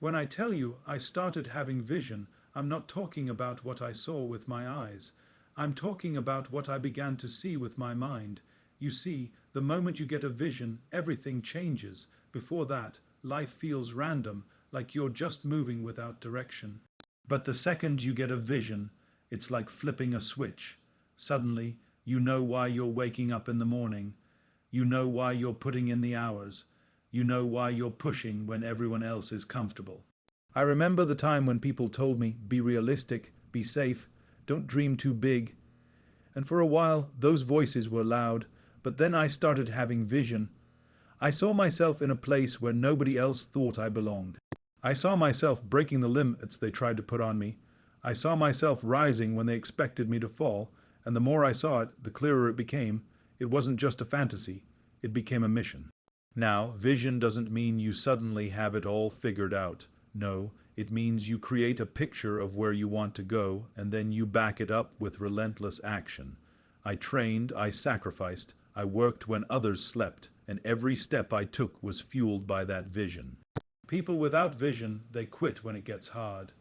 When I tell you I started having vision, I'm not talking about what I saw with my eyes. I'm talking about what I began to see with my mind. You see, the moment you get a vision, everything changes. Before that, life feels random, like you're just moving without direction. But the second you get a vision, it's like flipping a switch. Suddenly, you know why you're waking up in the morning. You know why you're putting in the hours. You know why you're pushing when everyone else is comfortable. I remember the time when people told me, be realistic, be safe, don't dream too big. And for a while, those voices were loud, but then I started having vision. I saw myself in a place where nobody else thought I belonged. I saw myself breaking the limits they tried to put on me. I saw myself rising when they expected me to fall, and the more I saw it, the clearer it became. It wasn't just a fantasy, it became a mission. Now, vision doesn't mean you suddenly have it all figured out. No, it means you create a picture of where you want to go, and then you back it up with relentless action. I trained, I sacrificed, I worked when others slept, and every step I took was fueled by that vision. People without vision, they quit when it gets hard.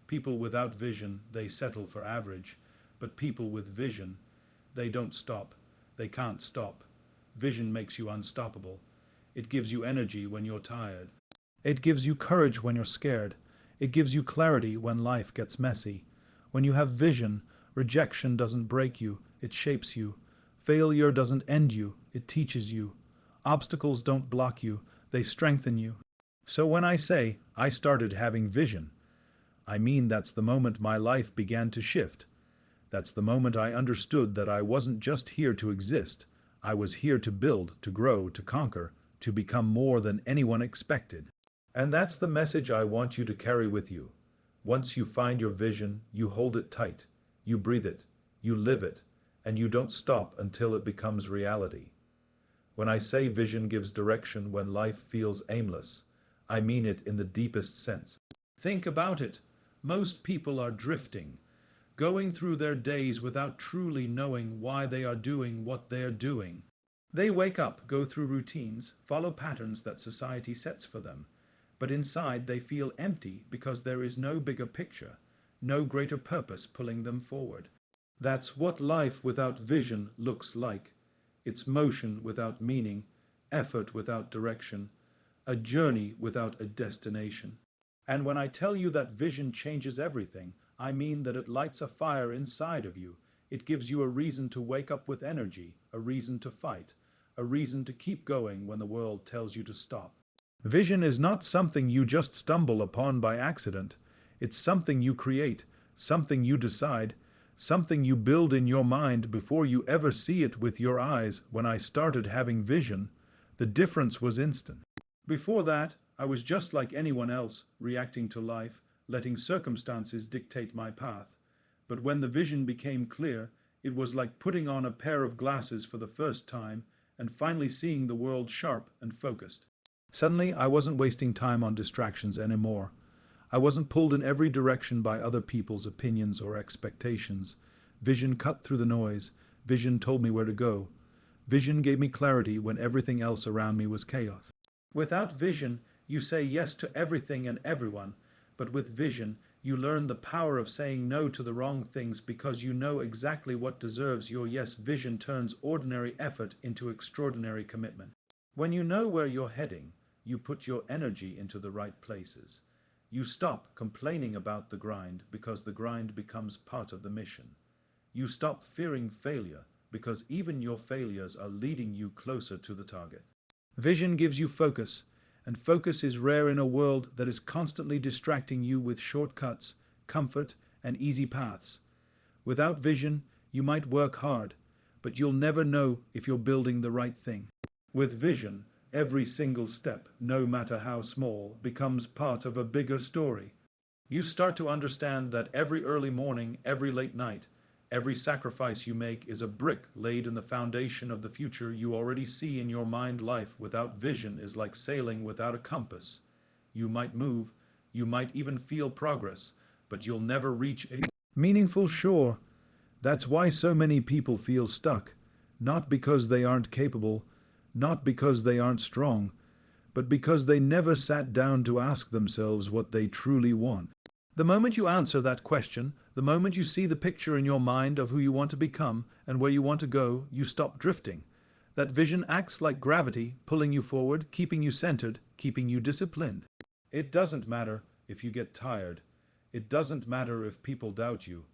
People without vision, they settle for average. But people with vision, they don't stop. They can't stop. Vision makes you unstoppable. It gives you energy when you're tired. It gives you courage when you're scared. It gives you clarity when life gets messy. When you have vision, rejection doesn't break you, it shapes you. Failure doesn't end you, it teaches you. Obstacles don't block you, they strengthen you. So when I say I started having vision, I mean that's the moment my life began to shift. That's the moment I understood that I wasn't just here to exist. I was here to build, to grow, to conquer, to become more than anyone expected. And that's the message I want you to carry with you. Once you find your vision, you hold it tight, you breathe it, you live it, and you don't stop until it becomes reality. When I say vision gives direction when life feels aimless, I mean it in the deepest sense. Think about it. Most people are drifting, going through their days without truly knowing why they are doing what they are doing. They wake up, go through routines, follow patterns that society sets for them. But inside they feel empty because there is no bigger picture, no greater purpose pulling them forward. That's what life without vision looks like. It's motion without meaning, effort without direction, a journey without a destination. And when I tell you that vision changes everything, I mean that it lights a fire inside of you. It gives you a reason to wake up with energy, a reason to fight, a reason to keep going when the world tells you to stop. Vision is not something you just stumble upon by accident. It's something you create, something you decide, something you build in your mind before you ever see it with your eyes. When I started having vision, the difference was instant. Before that, I was just like anyone else, reacting to life, letting circumstances dictate my path. But when the vision became clear, it was like putting on a pair of glasses for the first time and finally seeing the world sharp and focused. Suddenly, I wasn't wasting time on distractions anymore. I wasn't pulled in every direction by other people's opinions or expectations. Vision cut through the noise. Vision told me where to go. Vision gave me clarity when everything else around me was chaos. Without vision, you say yes to everything and everyone. But with vision, you learn the power of saying no to the wrong things because you know exactly what deserves your yes. Vision turns ordinary effort into extraordinary commitment. When you know where you're heading, you put your energy into the right places. You stop complaining about the grind because the grind becomes part of the mission. You stop fearing failure because even your failures are leading you closer to the target. Vision gives you focus, and focus is rare in a world that is constantly distracting you with shortcuts, comfort, and easy paths. Without vision, you might work hard, but you'll never know if you're building the right thing. With vision, every single step, no matter how small, becomes part of a bigger story. You start to understand that every early morning, every late night, every sacrifice you make is a brick laid in the foundation of the future you already see in your mind. Life without vision is like sailing without a compass. You might move, you might even feel progress, but you'll never reach a meaningful shore. That's why so many people feel stuck, not because they aren't capable, not because they aren't strong, but because they never sat down to ask themselves what they truly want. The moment you answer that question, the moment you see the picture in your mind of who you want to become and where you want to go, you stop drifting. That vision acts like gravity, pulling you forward, keeping you centered, keeping you disciplined. It doesn't matter if you get tired. It doesn't matter if people doubt you.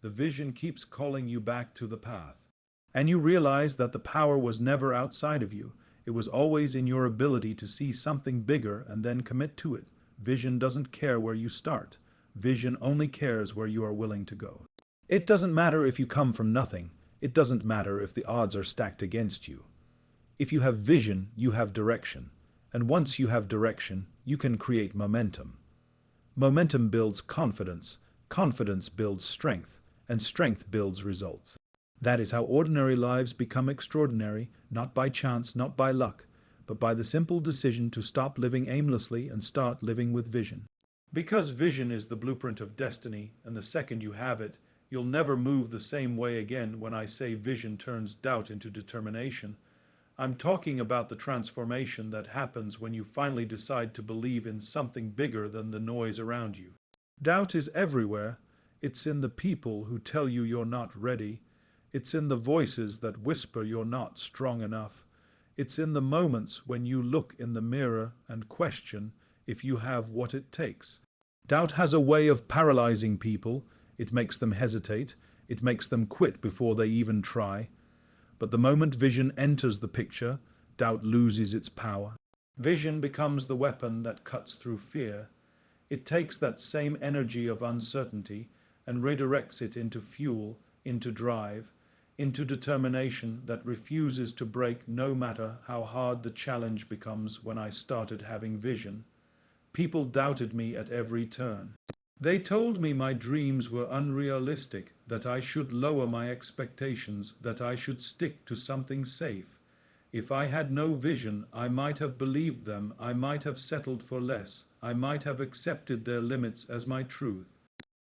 The vision keeps calling you back to the path. And you realize that the power was never outside of you. It was always in your ability to see something bigger and then commit to it. Vision doesn't care where you start. Vision only cares where you are willing to go. It doesn't matter if you come from nothing. It doesn't matter if the odds are stacked against you. If you have vision, you have direction. And once you have direction, you can create momentum. Momentum builds confidence. Confidence builds strength. And strength builds results. That is how ordinary lives become extraordinary, not by chance, not by luck, but by the simple decision to stop living aimlessly and start living with vision. Because vision is the blueprint of destiny, and the second you have it, you'll never move the same way again. When I say vision turns doubt into determination, I'm talking about the transformation that happens when you finally decide to believe in something bigger than the noise around you. Doubt is everywhere. It's in the people who tell you you're not ready. It's in the voices that whisper you're not strong enough. It's in the moments when you look in the mirror and question if you have what it takes. Doubt has a way of paralyzing people. It makes them hesitate. It makes them quit before they even try. But the moment vision enters the picture, doubt loses its power. Vision becomes the weapon that cuts through fear. It takes that same energy of uncertainty and redirects it into fuel, into drive, into determination that refuses to break no matter how hard the challenge becomes. When I started having vision, people doubted me at every turn. They told me my dreams were unrealistic, that I should lower my expectations, that I should stick to something safe. If I had no vision, I might have believed them, I might have settled for less, I might have accepted their limits as my truth.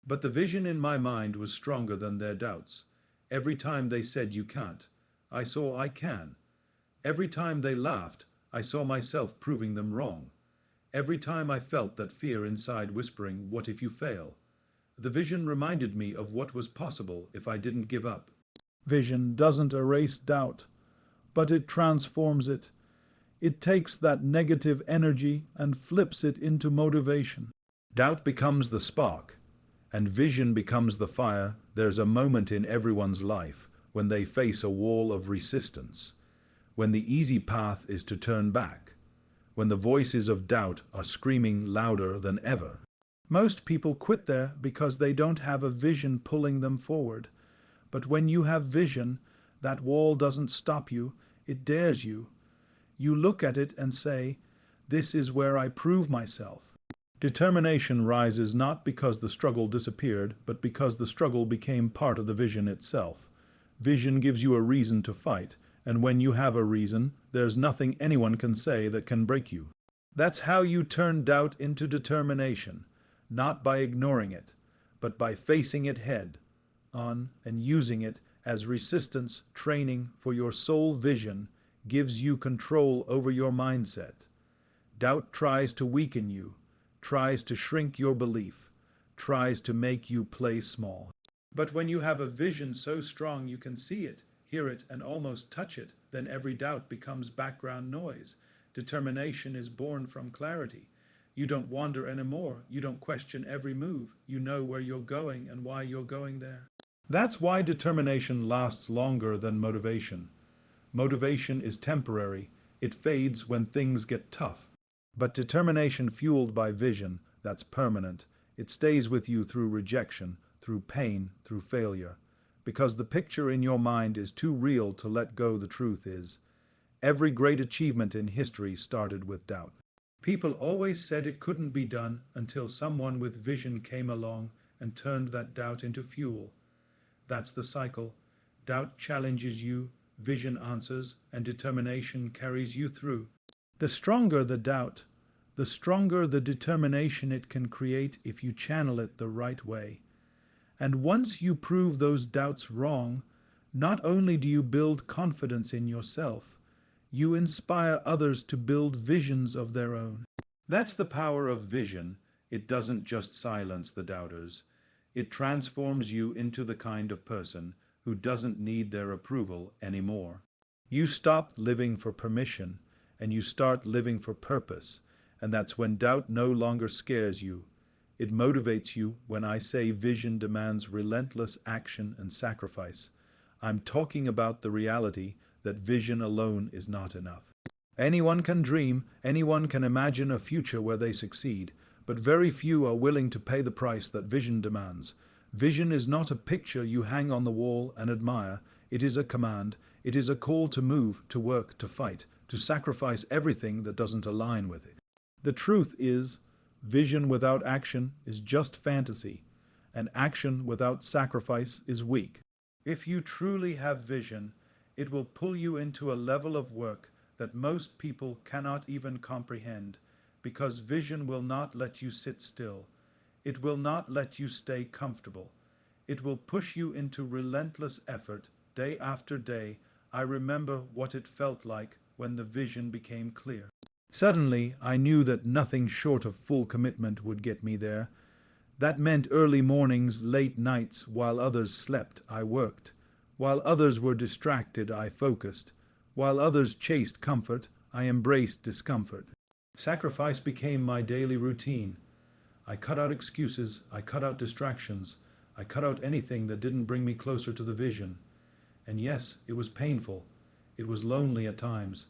But the vision in my mind was stronger than their doubts. Every time they said you can't, I saw I can. Every time they laughed, I saw myself proving them wrong. Every time I felt that fear inside whispering, what if you fail? The vision reminded me of what was possible if I didn't give up. Vision doesn't erase doubt, but it transforms it. It takes that negative energy and flips it into motivation. Doubt becomes the spark, and vision becomes the fire. There's a moment in everyone's life when they face a wall of resistance, when the easy path is to turn back, when the voices of doubt are screaming louder than ever. Most people quit there because they don't have a vision pulling them forward. But when you have vision, that wall doesn't stop you, it dares you. You look at it and say, this is where I prove myself. Determination rises not because the struggle disappeared, but because the struggle became part of the vision itself. Vision gives you a reason to fight, and when you have a reason, there's nothing anyone can say that can break you. That's how you turn doubt into determination, not by ignoring it, but by facing it head on and using it as resistance training for your soul. Vision gives you control over your mindset. Doubt tries to weaken you, tries to shrink your belief, tries to make you play small. But when you have a vision so strong you can see it, hear it, and almost touch it, then every doubt becomes background noise. Determination is born from clarity. You don't wander anymore. You don't question every move. You know where you're going and why you're going there. That's why determination lasts longer than motivation. Motivation is temporary. It fades when things get tough. But determination fueled by vision, that's permanent. It stays with you through rejection, through pain, through failure. Because the picture in your mind is too real to let go. The truth is, every great achievement in history started with doubt. People always said it couldn't be done until someone with vision came along and turned that doubt into fuel. That's the cycle. Doubt challenges you, vision answers, and determination carries you through. The stronger the doubt, the stronger the determination it can create if you channel it the right way. And once you prove those doubts wrong, not only do you build confidence in yourself, You inspire others to build visions of their own. That's the power of vision. It doesn't just silence the doubters. It transforms you into the kind of person who doesn't need their approval anymore. You stop living for permission and you start living for purpose. And that's when doubt no longer scares you. It motivates you. When I say vision demands relentless action and sacrifice, I'm talking about the reality that vision alone is not enough. Anyone can dream, anyone can imagine a future where they succeed, but very few are willing to pay the price that vision demands. Vision is not a picture you hang on the wall and admire. It is a command. It is a call to move, to work, to fight, to sacrifice everything that doesn't align with it. The truth is, vision without action is just fantasy, and action without sacrifice is weak. If you truly have vision, it will pull you into a level of work that most people cannot even comprehend, because vision will not let you sit still. It will not let you stay comfortable. It will push you into relentless effort day after day. I remember what it felt like when the vision became clear. Suddenly, I knew that nothing short of full commitment would get me there. That meant early mornings, late nights. While others slept, I worked. While others were distracted, I focused. While others chased comfort, I embraced discomfort. Sacrifice became my daily routine. I cut out excuses, I cut out distractions, I cut out anything that didn't bring me closer to the vision. And yes, it was painful. It was lonely at times.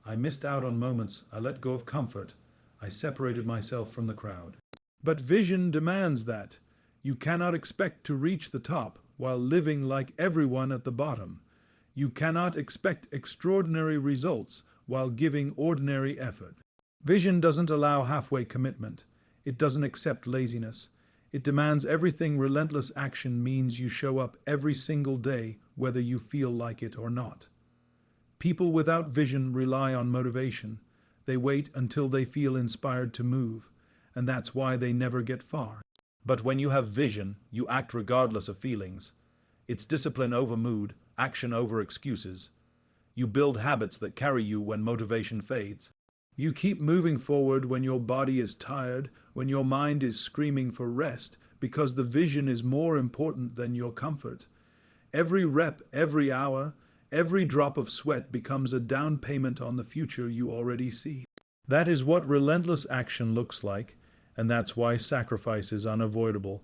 I missed out on moments. I let go of comfort. I separated myself from the crowd. But vision demands that. You cannot expect to reach the top while living like everyone at the bottom. You cannot expect extraordinary results while giving ordinary effort. Vision doesn't allow halfway commitment. It doesn't accept laziness. It demands everything. Relentless action means you show up every single day, whether you feel like it or not. People without vision rely on motivation. They wait until they feel inspired to move, and that's why they never get far. But when you have vision, you act regardless of feelings. It's discipline over mood, action over excuses. You build habits that carry you when motivation fades. You keep moving forward when your body is tired, when your mind is screaming for rest, because the vision is more important than your comfort. Every rep, every hour, every drop of sweat becomes a down payment on the future you already see. That is what relentless action looks like, and that's why sacrifice is unavoidable.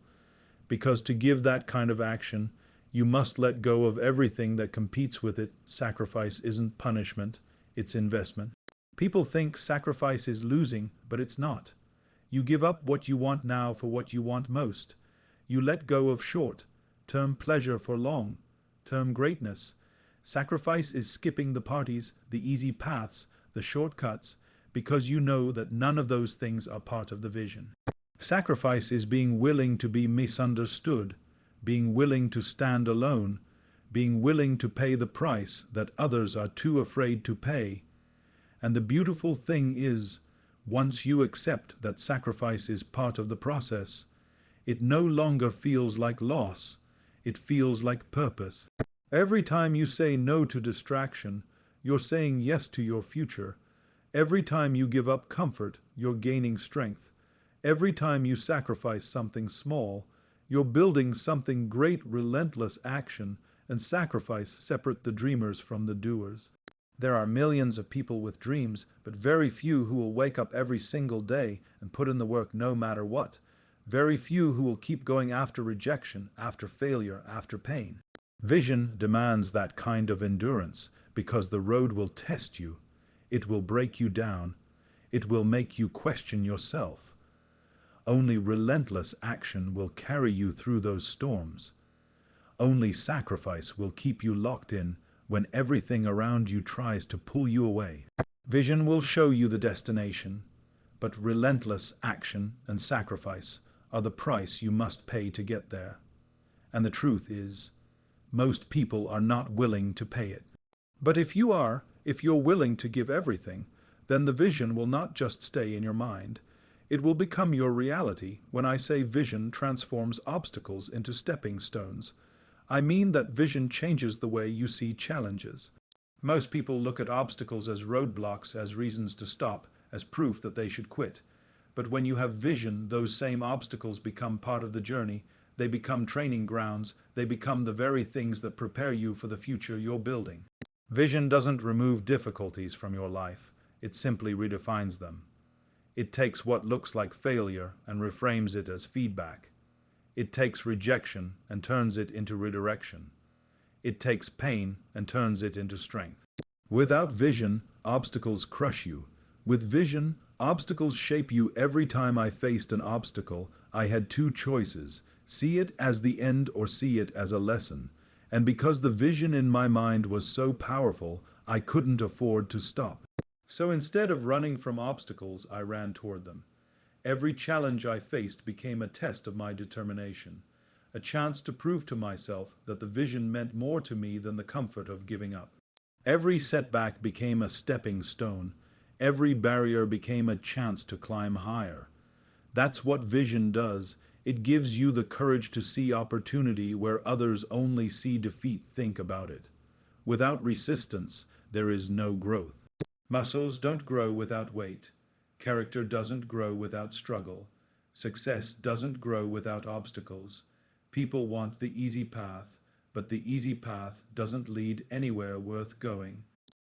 Because to give that kind of action, you must let go of everything that competes with it. Sacrifice isn't punishment, it's investment. People think sacrifice is losing, but it's not. You give up what you want now for what you want most. You let go of short-term pleasure for long-term greatness. Sacrifice is skipping the parties, the easy paths, the shortcuts, because you know that none of those things are part of the vision. Sacrifice is being willing to be misunderstood, being willing to stand alone, being willing to pay the price that others are too afraid to pay. And the beautiful thing is, once you accept that sacrifice is part of the process, it no longer feels like loss, it feels like purpose. Every time you say no to distraction, you're saying yes to your future. Every time you give up comfort, you're gaining strength. Every time you sacrifice something small, you're building something great. Relentless action and sacrifice separate the dreamers from the doers. There are millions of people with dreams, but very few who will wake up every single day and put in the work no matter what. Very few who will keep going after rejection, after failure, after pain. Vision demands that kind of endurance because the road will test you. It will break you down. It will make you question yourself. Only relentless action will carry you through those storms. Only sacrifice will keep you locked in when everything around you tries to pull you away. Vision will show you the destination, but relentless action and sacrifice are the price you must pay to get there. And the truth is, most people are not willing to pay it. But if you are, if you're willing to give everything, then the vision will not just stay in your mind. It will become your reality. When I say vision transforms obstacles into stepping stones, I mean that vision changes the way you see challenges. Most people look at obstacles as roadblocks, as reasons to stop, as proof that they should quit. But when you have vision, those same obstacles become part of the journey. They become training grounds. They become the very things that prepare you for the future you're building. Vision doesn't remove difficulties from your life. It simply redefines them. It takes what looks like failure and reframes it as feedback. It takes rejection and turns it into redirection. It takes pain and turns it into strength. Without vision, obstacles crush you. With vision, obstacles shape you. Every time I faced an obstacle, I had two choices: see it as the end or see it as a lesson. And because the vision in my mind was so powerful, I couldn't afford to stop. So instead of running from obstacles, I ran toward them. Every challenge I faced became a test of my determination, a chance to prove to myself that the vision meant more to me than the comfort of giving up. Every setback became a stepping stone. Every barrier became a chance to climb higher. That's what vision does. It gives you the courage to see opportunity where others only see defeat. Think about it. Without resistance, there is no growth. Muscles don't grow without weight. Character doesn't grow without struggle. Success doesn't grow without obstacles. People want the easy path, but the easy path doesn't lead anywhere worth going.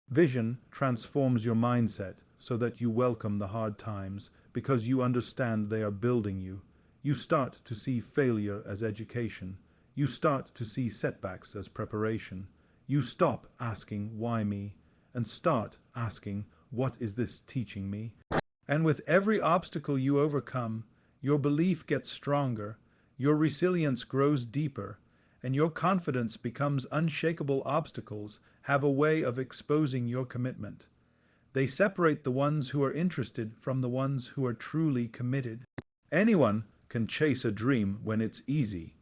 Vision transforms your mindset so that you welcome the hard times because you understand they are building you. You start to see failure as education. You start to see setbacks as preparation. You stop asking, "Why me?" and start asking, "What is this teaching me?" And with every obstacle you overcome, your belief gets stronger, your resilience grows deeper, and your confidence becomes unshakable. Obstacles have a way of exposing your commitment. They separate the ones who are interested from the ones who are truly committed. Anyone can chase a dream when it's easy,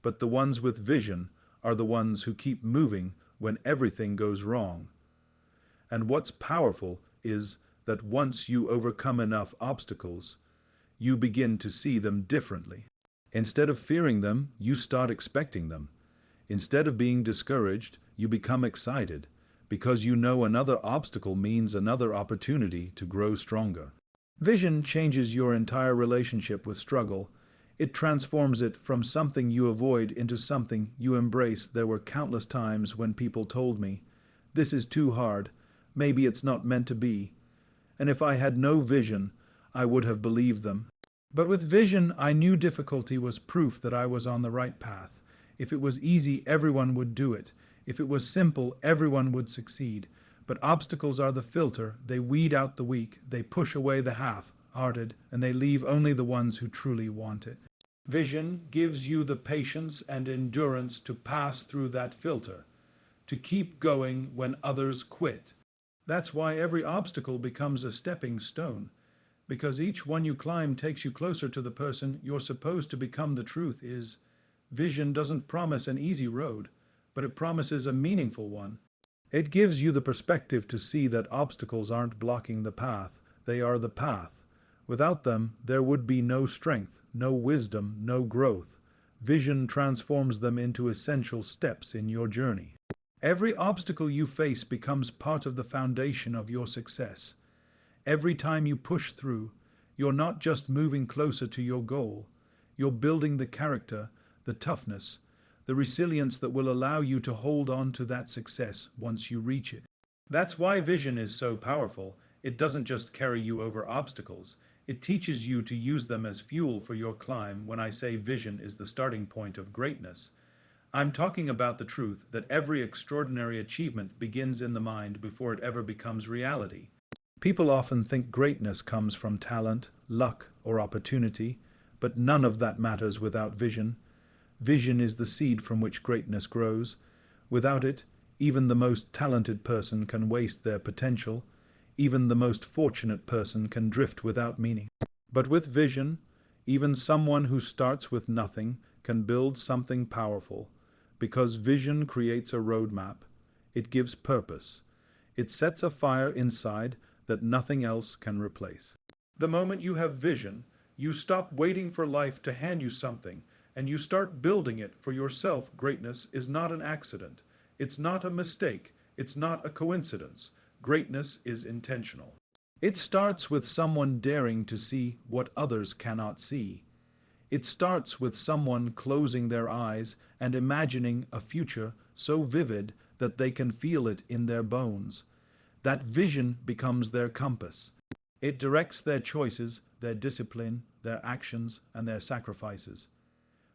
but the ones with vision are the ones who keep moving when everything goes wrong. And what's powerful is that once you overcome enough obstacles, you begin to see them differently. Instead of fearing them, you start expecting them. Instead of being discouraged, you become excited, because you know another obstacle means another opportunity to grow stronger. Vision changes your entire relationship with struggle. It transforms it from something you avoid into something you embrace. There were countless times when people told me, "This is too hard. Maybe it's not meant to be." And if I had no vision, I would have believed them. But with vision, I knew difficulty was proof that I was on the right path. If it was easy, everyone would do it. If it was simple, everyone would succeed. But obstacles are the filter. They weed out the weak. They push away the half-hearted, and they leave only the ones who truly want it. Vision gives you the patience and endurance to pass through that filter, to keep going when others quit. That's why every obstacle becomes a stepping stone, because each one you climb takes you closer to the person you're supposed to become. The truth is, vision doesn't promise an easy road, but it promises a meaningful one. It gives you the perspective to see that obstacles aren't blocking the path, they are the path. Without them, there would be no strength, no wisdom, no growth. Vision transforms them into essential steps in your journey. Every obstacle you face becomes part of the foundation of your success. Every time you push through, you're not just moving closer to your goal. You're building the character, the toughness, the resilience that will allow you to hold on to that success once you reach it. That's why vision is so powerful. It doesn't just carry you over obstacles. It teaches you to use them as fuel for your climb. When I say vision is the starting point of greatness, I'm talking about the truth that every extraordinary achievement begins in the mind before it ever becomes reality. People often think greatness comes from talent, luck, or opportunity, but none of that matters without vision. Vision is the seed from which greatness grows. Without it, even the most talented person can waste their potential. Even the most fortunate person can drift without meaning. But with vision, even someone who starts with nothing can build something powerful. Because vision creates a roadmap. It gives purpose. It sets a fire inside that nothing else can replace. The moment you have vision, you stop waiting for life to hand you something, and you start building it for yourself. Greatness is not an accident. It's not a mistake. It's not a coincidence. Greatness is intentional. It starts with someone daring to see what others cannot see. It starts with someone closing their eyes and imagining a future so vivid that they can feel it in their bones. That vision becomes their compass. It directs their choices, their discipline, their actions, and their sacrifices.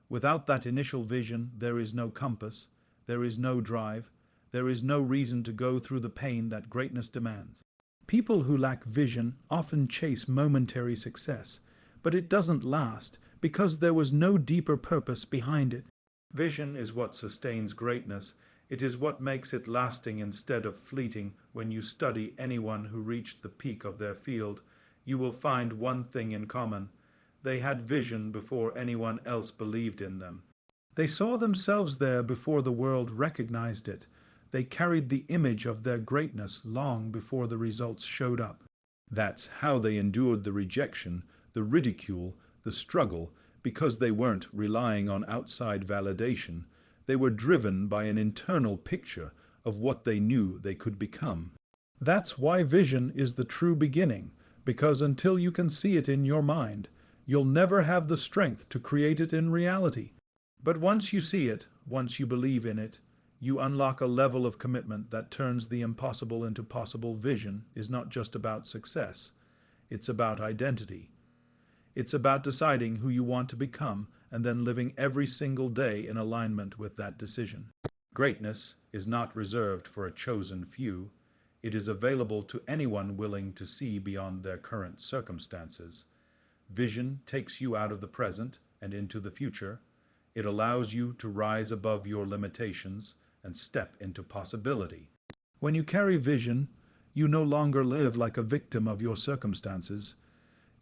Without that initial vision, there is no compass, there is no drive, there is no reason to go through the pain that greatness demands. People who lack vision often chase momentary success, but it doesn't last because there was no deeper purpose behind it. Vision is what sustains greatness. It is what makes it lasting instead of fleeting. When you study anyone who reached the peak of their field, you will find one thing in common. They had vision before anyone else believed in them. They saw themselves there before the world recognized it. They carried the image of their greatness long before the results showed up. That's how they endured the rejection, the ridicule, the struggle, because they weren't relying on outside validation. They were driven by an internal picture of what they knew they could become. That's why vision is the true beginning, because until you can see it in your mind, you'll never have the strength to create it in reality. But once you see it, once you believe in it, you unlock a level of commitment that turns the impossible into possible. Vision is not just about success. It's about identity. It's about deciding who you want to become and then living every single day in alignment with that decision. Greatness is not reserved for a chosen few. It is available to anyone willing to see beyond their current circumstances. Vision takes you out of the present and into the future. It allows you to rise above your limitations and step into possibility. When you carry vision, you no longer live like a victim of your circumstances.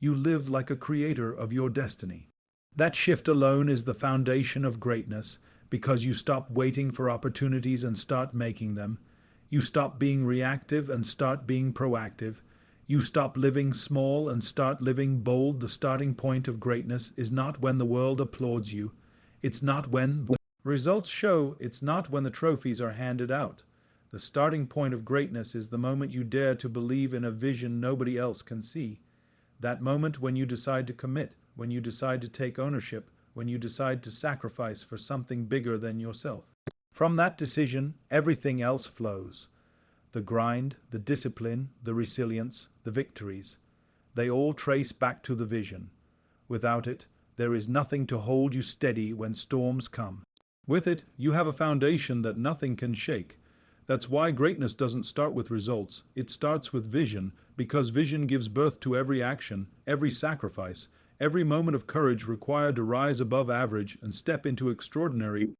You live like a creator of your destiny. That shift alone is the foundation of greatness, because you stop waiting for opportunities and start making them. You stop being reactive and start being proactive. You stop living small and start living bold. The starting point of greatness is not when the world applauds you. It's not when the results show. It's not when the trophies are handed out. The starting point of greatness is the moment you dare to believe in a vision nobody else can see. That moment when you decide to commit, when you decide to take ownership, when you decide to sacrifice for something bigger than yourself. From that decision, everything else flows. The grind, the discipline, the resilience, the victories. They all trace back to the vision. Without it, there is nothing to hold you steady when storms come. With it, you have a foundation that nothing can shake. That's why greatness doesn't start with results. It starts with vision, because vision gives birth to every action, every sacrifice, every moment of courage required to rise above average and step into extraordinary.